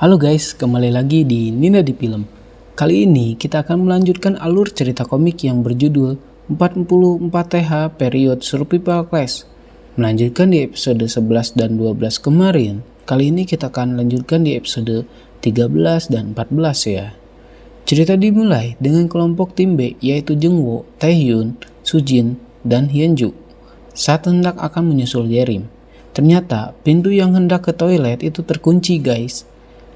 Halo guys, kembali lagi di Nina di Film. Kali ini kita akan melanjutkan alur cerita komik yang berjudul 44 TH Period Survival Class. Melanjutkan di episode 11 dan 12 kemarin, kali ini kita akan lanjutkan di episode 13 dan 14 ya. Cerita dimulai dengan kelompok tim B yaitu Jungwoo, Taehyun, Sujin, dan Hyunju saat hendak akan menyusul Yerim. Ternyata pintu yang hendak ke toilet itu terkunci guys.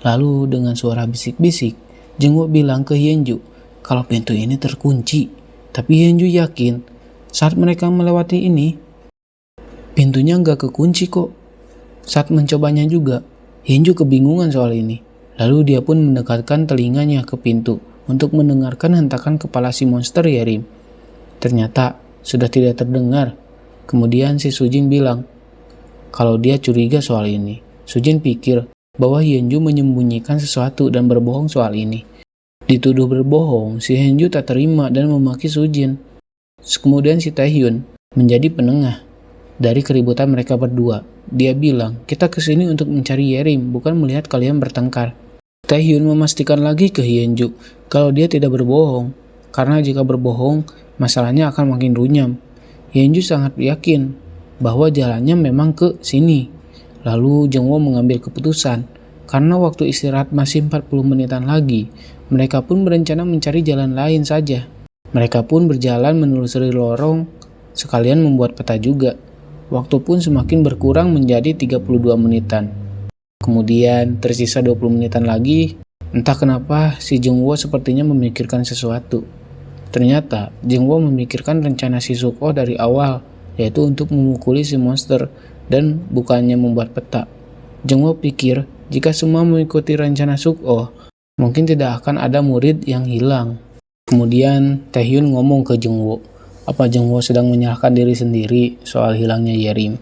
Lalu dengan suara bisik-bisik, Jungwoo bilang ke Hyunju kalau pintu ini terkunci. Tapi Hyunju yakin saat mereka melewati ini, pintunya nggak kekunci kok. Saat mencobanya juga, Hyunju kebingungan soal ini. Lalu dia pun mendekatkan telinganya ke pintu untuk mendengarkan hentakan kepala si monster Yerim. Ternyata sudah tidak terdengar. Kemudian si Sujin bilang kalau dia curiga soal ini. Sujin pikir bahwa Hyunju menyembunyikan sesuatu dan berbohong soal ini. Dituduh berbohong, si Hyunju tak terima dan memaki Sujin. Kemudian si Taehyun menjadi penengah dari keributan mereka berdua. Dia bilang, kita kesini untuk mencari Yerim, bukan melihat kalian bertengkar. Taehyun memastikan lagi ke Hyunju kalau dia tidak berbohong, karena jika berbohong, masalahnya akan makin runyam. Hyunju sangat yakin bahwa jalannya memang ke sini. Lalu Jungwoo mengambil keputusan, karena waktu istirahat masih 40 menitan lagi, mereka pun berencana mencari jalan lain saja. Mereka pun berjalan menelusuri lorong, sekalian membuat peta juga. Waktu pun semakin berkurang menjadi 32 menitan. Kemudian tersisa 20 menitan lagi, entah kenapa si Jungwoo sepertinya memikirkan sesuatu. Ternyata Jungwoo memikirkan rencana si Suko dari awal, yaitu untuk memukuli si monster dan bukannya membuat peta. Jungwoo pikir jika semua mengikuti rencana Suko, mungkin tidak akan ada murid yang hilang. Kemudian Taehyun ngomong ke Jungwoo, apa Jungwoo sedang menyalahkan diri sendiri soal hilangnya Yerim?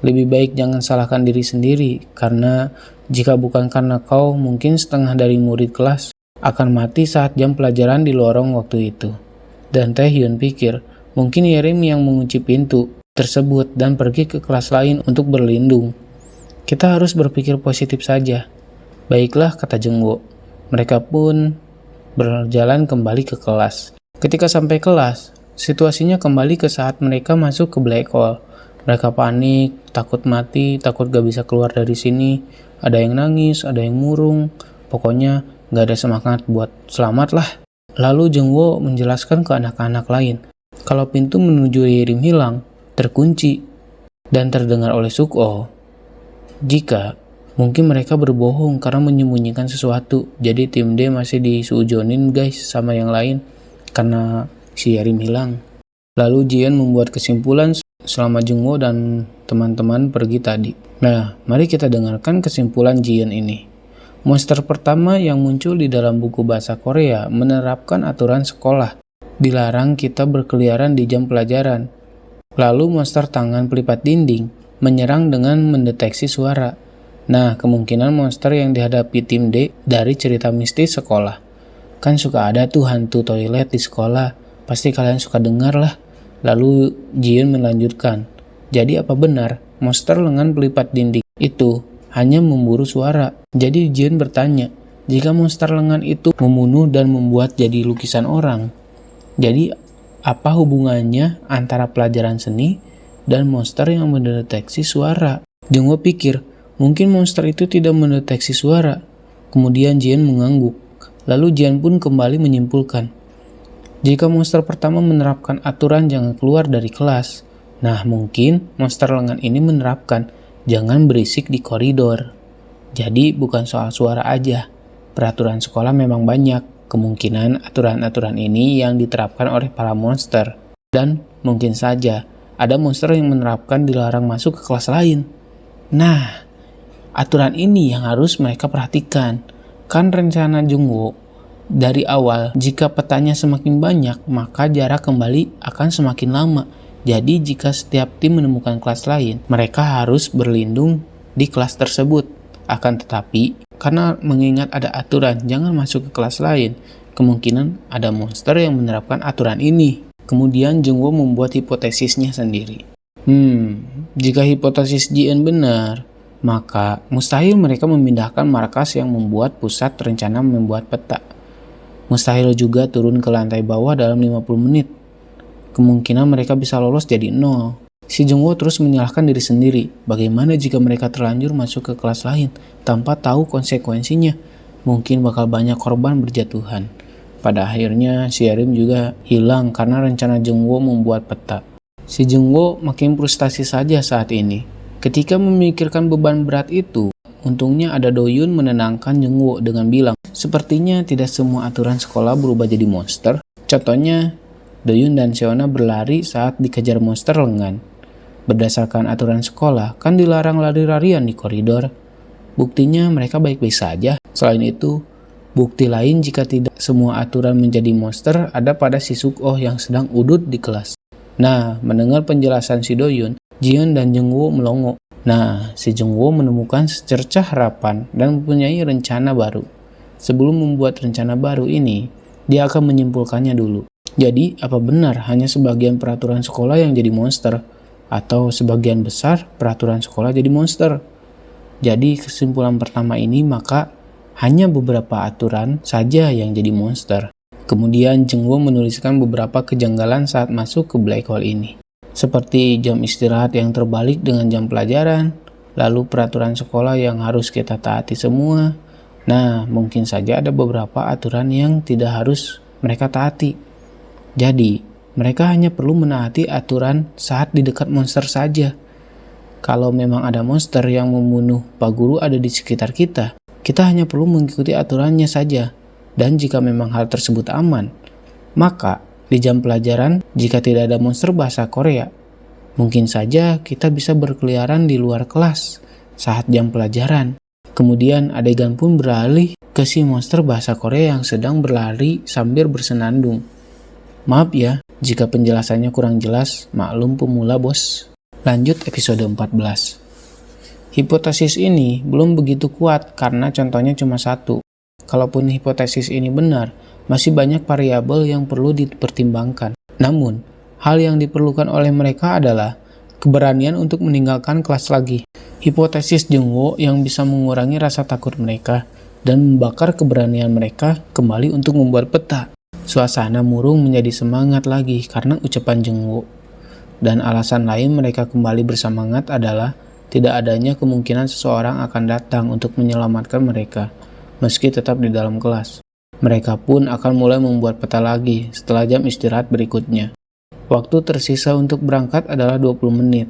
Lebih baik jangan salahkan diri sendiri, karena jika bukan karena kau, mungkin setengah dari murid kelas akan mati saat jam pelajaran di lorong waktu itu. Dan Taehyun pikir, mungkin Yerim yang mengunci pintu tersebut dan pergi ke kelas lain untuk berlindung. Kita harus berpikir positif saja. Baiklah, kata Jungwoo. Mereka pun berjalan kembali ke kelas. Ketika sampai kelas, situasinya kembali ke saat mereka masuk ke black hole. Mereka panik, takut mati, takut gak bisa keluar dari sini. Ada yang nangis, ada yang murung. Pokoknya gak ada semangat buat selamat lah. Lalu Jungwoo menjelaskan ke anak-anak lain kalau pintu menuju Yerim hilang, terkunci, dan terdengar oleh Suko. Jika mungkin mereka berbohong karena menyembunyikan sesuatu, jadi tim D masih disujonin guys sama yang lain karena si Yerim hilang. Lalu Jian membuat kesimpulan selama Jungwoo dan teman-teman pergi tadi. Nah, mari kita dengarkan kesimpulan Jian ini. Monster pertama yang muncul di dalam buku bahasa Korea menerapkan aturan sekolah. Dilarang kita berkeliaran di jam pelajaran. Lalu monster tangan pelipat dinding menyerang dengan mendeteksi suara. Nah, kemungkinan monster yang dihadapi tim D dari cerita mistis sekolah. Kan suka ada tuh hantu toilet di sekolah. Pasti kalian suka dengar lah. Lalu Jian melanjutkan. Jadi apa benar monster lengan pelipat dinding itu hanya memburu suara? Jadi Jian bertanya, jika monster lengan itu membunuh dan membuat jadi lukisan orang, jadi apa hubungannya antara pelajaran seni dan monster yang mendeteksi suara? Jungwoo pikir, mungkin monster itu tidak mendeteksi suara. Kemudian Jian mengangguk. Lalu Jian pun kembali menyimpulkan, jika monster pertama menerapkan aturan jangan keluar dari kelas, nah mungkin monster lengan ini menerapkan jangan berisik di koridor. Jadi bukan soal suara aja. Peraturan sekolah memang banyak. Kemungkinan aturan-aturan ini yang diterapkan oleh para monster. Dan mungkin saja ada monster yang menerapkan dilarang masuk ke kelas lain. Nah, aturan ini yang harus mereka perhatikan. Kan rencana Jungwoo dari awal, jika petanya semakin banyak, maka jarak kembali akan semakin lama. Jadi jika setiap tim menemukan kelas lain, mereka harus berlindung di kelas tersebut. Akan tetapi, karena mengingat ada aturan jangan masuk ke kelas lain, kemungkinan ada monster yang menerapkan aturan ini. Kemudian Jungwoo membuat hipotesisnya sendiri. Jika hipotesis Jian benar, maka mustahil mereka memindahkan markas yang membuat pusat rencana membuat peta. Mustahil juga turun ke lantai bawah dalam 50 menit. Kemungkinan mereka bisa lolos jadi 0. Si Jungwoo terus menyalahkan diri sendiri. Bagaimana jika mereka terlanjur masuk ke kelas lain tanpa tahu konsekuensinya? Mungkin bakal banyak korban berjatuhan. Pada akhirnya si Yerim juga hilang karena rencana Jungwoo membuat peta. Si Jungwoo makin frustasi saja saat ini. Ketika memikirkan beban berat itu, untungnya ada Doyun menenangkan Jungwoo dengan bilang, sepertinya tidak semua aturan sekolah berubah jadi monster. Contohnya, Doyun dan Seona berlari saat dikejar monster lengan. Berdasarkan aturan sekolah, kan dilarang lari-larian di koridor. Buktinya mereka baik-baik saja. Selain itu, bukti lain jika tidak semua aturan menjadi monster ada pada si Suk-oh yang sedang udut di kelas. Nah, mendengar penjelasan si Doyun, Jiyeon dan Jungwoo melongo. Nah, si Jungwoo menemukan secercah harapan dan mempunyai rencana baru. Sebelum membuat rencana baru ini, dia akan menyimpulkannya dulu. Jadi, apa benar hanya sebagian peraturan sekolah yang jadi monster? Atau sebagian besar peraturan sekolah jadi monster? Jadi kesimpulan pertama ini maka hanya beberapa aturan saja yang jadi monster. Kemudian Jungwoo menuliskan beberapa kejanggalan saat masuk ke black hole ini. Seperti jam istirahat yang terbalik dengan jam pelajaran, lalu peraturan sekolah yang harus kita taati semua. Nah, mungkin saja ada beberapa aturan yang tidak harus mereka taati. Jadi, mereka hanya perlu menaati aturan saat di dekat monster saja. Kalau memang ada monster yang membunuh Pak Guru ada di sekitar kita, kita hanya perlu mengikuti aturannya saja. Dan jika memang hal tersebut aman, maka di jam pelajaran, jika tidak ada monster bahasa Korea, mungkin saja kita bisa berkeliaran di luar kelas saat jam pelajaran. Kemudian adegan pun beralih ke si monster bahasa Korea yang sedang berlari sambil bersenandung. Maaf ya, jika penjelasannya kurang jelas, maklum pemula bos. Lanjut episode 14. Hipotesis ini belum begitu kuat karena contohnya cuma satu. Kalaupun hipotesis ini benar, masih banyak variabel yang perlu dipertimbangkan. Namun, hal yang diperlukan oleh mereka adalah keberanian untuk meninggalkan kelas lagi. Hipotesis Jungwoo yang bisa mengurangi rasa takut mereka dan membakar keberanian mereka kembali untuk membuat peta. Suasana murung menjadi semangat lagi karena ucapan Jungwoo. Dan alasan lain mereka kembali bersemangat adalah tidak adanya kemungkinan seseorang akan datang untuk menyelamatkan mereka, meski tetap di dalam kelas. Mereka pun akan mulai membuat peta lagi setelah jam istirahat berikutnya. Waktu tersisa untuk berangkat adalah 20 menit.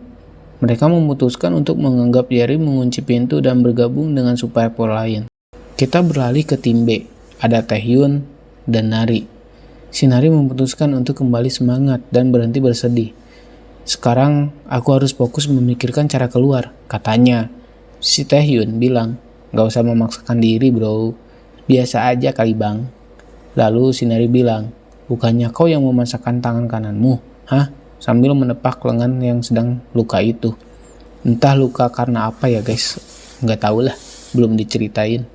Mereka memutuskan untuk menganggap Yerim mengunci pintu dan bergabung dengan superpower lain. Kita beralih ke tim B, ada Taehyun dan Nari. Nari memutuskan untuk kembali semangat dan berhenti bersedih. Sekarang aku harus fokus memikirkan cara keluar, katanya. Si Taehyun bilang, gak usah memaksakan diri bro, biasa aja kali bang. Lalu Nari bilang, bukannya kau yang memasakkan tangan kananmu, hah? Sambil menepak lengan yang sedang luka itu. Entah luka karena apa ya guys, nggak tahu lah, belum diceritain.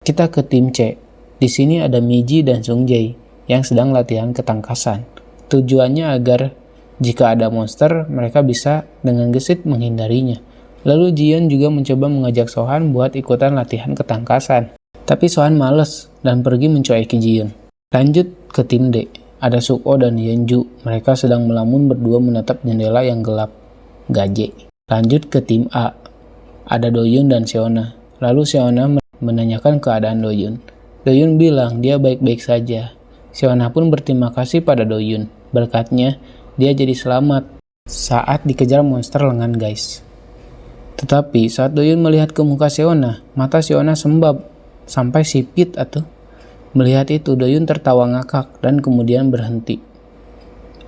Kita ke tim C. Di sini ada Miji dan Sungjae yang sedang latihan ketangkasan. Tujuannya agar jika ada monster, mereka bisa dengan gesit menghindarinya. Lalu Jiyeon juga mencoba mengajak Sohan buat ikutan latihan ketangkasan. Tapi Sohan males dan pergi mencueki Jiyeon. Lanjut ke tim D. Ada Suk-oh dan Yeonju. Mereka sedang melamun berdua menatap jendela yang gelap. Gaje. Lanjut ke tim A. Ada Doyun dan Seona. Lalu Seona menanyakan keadaan Doyun. Doyun bilang dia baik-baik saja. Seona pun berterima kasih pada Doyun. Berkatnya, dia jadi selamat saat dikejar monster lengan guys. Tetapi saat Doyun melihat ke muka Seona, mata Seona sembab sampai sipit atuh. Melihat itu, Doyun tertawa ngakak dan kemudian berhenti.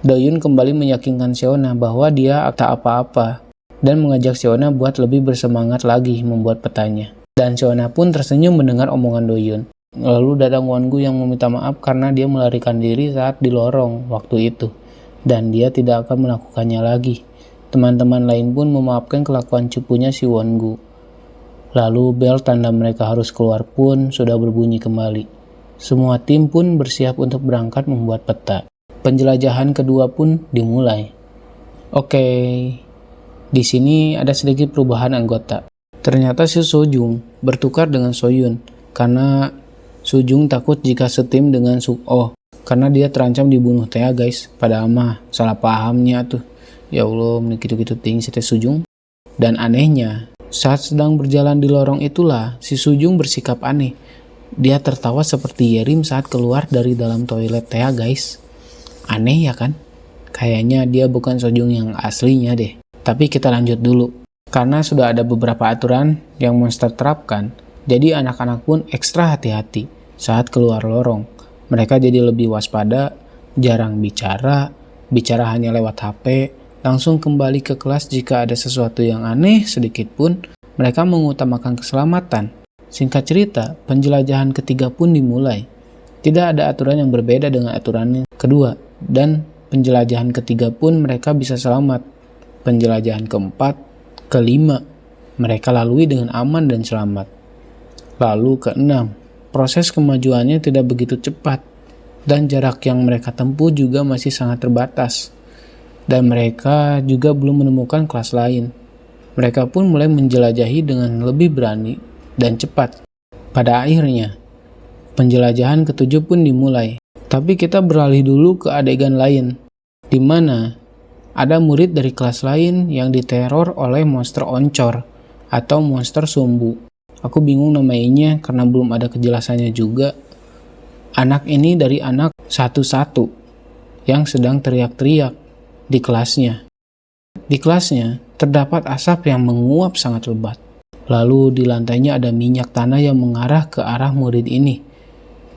Doyun kembali meyakinkan Seona bahwa dia tak apa-apa dan mengajak Seona buat lebih bersemangat lagi membuat petanya. Dan Seona pun tersenyum mendengar omongan Doyun. Lalu datang Wongu yang meminta maaf karena dia melarikan diri saat di lorong waktu itu. Dan dia tidak akan melakukannya lagi. Teman-teman lain pun memaafkan kelakuan cupunya si Wongu. Lalu bel tanda mereka harus keluar pun sudah berbunyi kembali. Semua tim pun bersiap untuk berangkat membuat peta. Penjelajahan kedua pun dimulai. Oke, di sini ada sedikit perubahan anggota. Ternyata si Sojung bertukar dengan Soyun karena Sojung takut jika setim dengan Suk-oh karena dia terancam dibunuh teh guys. Padahal mah salah pahamnya tuh. Ya Allah, gitu-gitu ting si teh Sojung. Dan anehnya, saat sedang berjalan di lorong itulah si Sojung bersikap aneh. Dia tertawa seperti Yerim saat keluar dari dalam toilet teh guys. Aneh ya kan? Kayaknya dia bukan Sojung yang aslinya deh. Tapi kita lanjut dulu. Karena sudah ada beberapa aturan yang monster terapkan, jadi anak-anak pun ekstra hati-hati saat keluar lorong. Mereka jadi lebih waspada, jarang bicara hanya lewat HP, langsung kembali ke kelas jika ada sesuatu yang aneh sedikit pun, mereka mengutamakan keselamatan. Singkat cerita, penjelajahan ketiga pun dimulai. Tidak ada aturan yang berbeda dengan aturan kedua, dan penjelajahan ketiga pun mereka bisa selamat. Penjelajahan keempat, kelima, mereka lalui dengan aman dan selamat. Lalu keenam, proses kemajuannya tidak begitu cepat, dan jarak yang mereka tempuh juga masih sangat terbatas. Dan mereka juga belum menemukan kelas lain. Mereka pun mulai menjelajahi dengan lebih berani dan cepat. Pada akhirnya, penjelajahan ketujuh pun dimulai. Tapi kita beralih dulu ke adegan lain, di mana ada murid dari kelas lain yang diteror oleh monster oncor atau monster sumbu. Aku bingung namainya karena belum ada kejelasannya juga. Anak ini dari anak satu-satu yang sedang teriak-teriak di kelasnya. Di kelasnya terdapat asap yang menguap sangat lebat. Lalu di lantainya ada minyak tanah yang mengarah ke arah murid ini.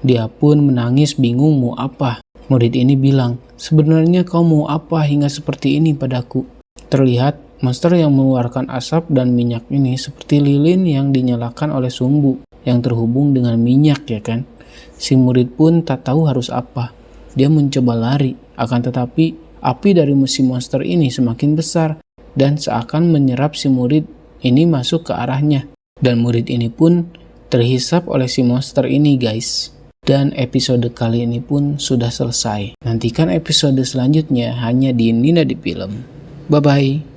Dia pun menangis bingung mau apa. Murid ini bilang, "Sebenarnya kau mau apa hingga seperti ini padaku?" Terlihat monster yang mengeluarkan asap dan minyak ini seperti lilin yang dinyalakan oleh sumbu yang terhubung dengan minyak ya kan. Si murid pun tak tahu harus apa. Dia mencoba lari, akan tetapi api dari si monster ini semakin besar dan seakan menyerap si murid ini masuk ke arahnya. Dan murid ini pun terhisap oleh si monster ini guys. Dan episode kali ini pun sudah selesai. Nantikan episode selanjutnya hanya di Nina di Film. Bye-bye.